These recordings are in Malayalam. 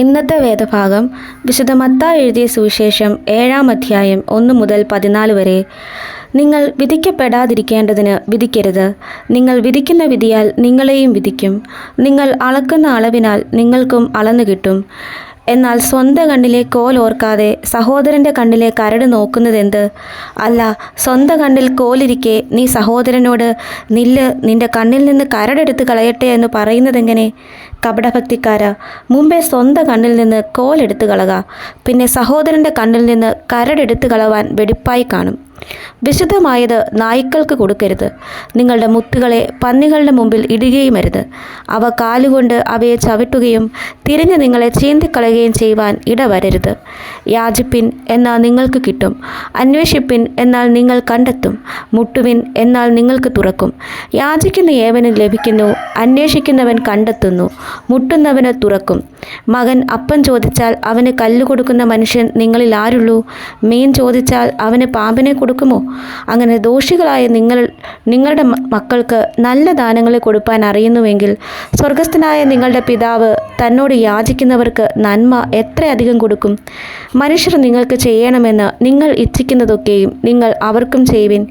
ഇന്നത്തെ വേദഭാഗം വിശുദ്ധ മത്തായി എഴുതിയ സുവിശേഷം 7-ാം അധ്യായം 1 മുതൽ 14 വരെ. നിങ്ങൾ വിധിക്കപ്പെടാതിരിക്കേണ്ടതിന് വിധിക്കരുത്. നിങ്ങൾ വിധിക്കുന്ന വിധിയാൽ നിങ്ങളെയും വിധിക്കും. നിങ്ങൾ അളക്കുന്ന അളവിനാൽ നിങ്ങൾക്കും അളന്നു കിട്ടും. എന്നാൽ സ്വന്തം കണ്ണിലെ കോൽ ഓർക്കാതെ സഹോദരൻ്റെ കണ്ണിലെ കരട് നോക്കുന്നതെന്ത്? അല്ല, സ്വന്തം കണ്ണിൽ കോലിരിക്കെ നീ സഹോദരനോട് നില്ല്, നിന്റെ കണ്ണിൽ നിന്ന് കരടെടുത്ത് കളയട്ടെ എന്ന് പറയുന്നതെങ്ങനെ? കപടഭക്തിക്കാരാ, മുമ്പേ സ്വന്തം കണ്ണിൽ നിന്ന് കോലെടുത്ത് കളക, പിന്നെ സഹോദരൻ്റെ കണ്ണിൽ നിന്ന് കരടെടുത്ത് കളവാൻ വെടിപ്പായി കാണും. വിശുദ്ധമായത് നായ്ക്കൾക്ക് കൊടുക്കരുത്. നിങ്ങളുടെ മുത്തുകളെ പന്നികളുടെ മുമ്പിൽ ഇടുകയുമരുത്. അവ കാലുകൊണ്ട് അവയെ ചവിട്ടുകയും തിരിഞ്ഞ് നിങ്ങളെ ചീന്തിക്കളയുകയും ചെയ്യുവാൻ ഇടവരരുത്. യാചിപ്പിൻ, എന്നാൽ നിങ്ങൾക്ക് കിട്ടും. അന്വേഷിപ്പിൻ, എന്നാൽ നിങ്ങൾ കണ്ടെത്തും. മുട്ടുവിൻ, എന്നാൽ നിങ്ങൾക്ക് തുറക്കും. യാചിക്കുന്ന ഏവനും ലഭിക്കുന്നു, അന്വേഷിക്കുന്നവൻ കണ്ടെത്തുന്നു, മുട്ടുന്നവന് തുറക്കും. മകൻ അപ്പം ചോദിച്ചാൽ അവന് കല്ല് കൊടുക്കുന്ന മനുഷ്യൻ നിങ്ങളിൽ ആരുള്ളൂ? മീൻ ചോദിച്ചാൽ അവന് പാമ്പിനെ കൊടുക്കുമോ? അങ്ങനെ ദോഷികളായ നിങ്ങളുടെ മക്കൾക്ക് നല്ല ദാനങ്ങൾ കൊടുപ്പാൻ അറിയുന്നുവെങ്കിൽ സ്വർഗസ്ഥനായ നിങ്ങളുടെ പിതാവ് തന്നോട് യാചിക്കുന്നവർക്ക് നന്മ എത്രയധികം കൊടുക്കും. മനുഷ്യർ നിങ്ങൾക്ക് ചെയ്യണമെന്ന് നിങ്ങൾ ഇച്ഛിക്കുന്നതൊക്കെയും നിങ്ങൾ അവർക്കും ചെയ്യുവിൻ.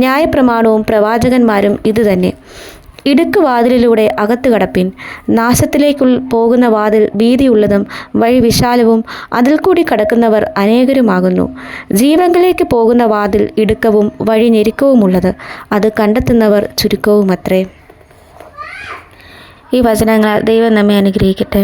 ന്യായപ്രമാണവും പ്രവാചകന്മാരും ഇതുതന്നെ. ഇടുക്ക് വാതിലിലൂടെ അകത്ത് കടപ്പിൻ. നാശത്തിലേക്ക് പോകുന്ന വാതിൽ വീതിയുള്ളതും വഴി വിശാലവും അതിൽ കൂടി കടക്കുന്നവർ അനേകരുമാകുന്നു. ജീവങ്കിലേക്ക് പോകുന്ന വാതിൽ ഇടുക്കവും വഴി ഞെരുക്കവുമുള്ളത്, അത് കണ്ടെത്തുന്നവർ ചുരുക്കവുമത്രേ. ഈ വചനങ്ങളാൽ ദൈവം നമ്മെ അനുഗ്രഹിക്കട്ടെ.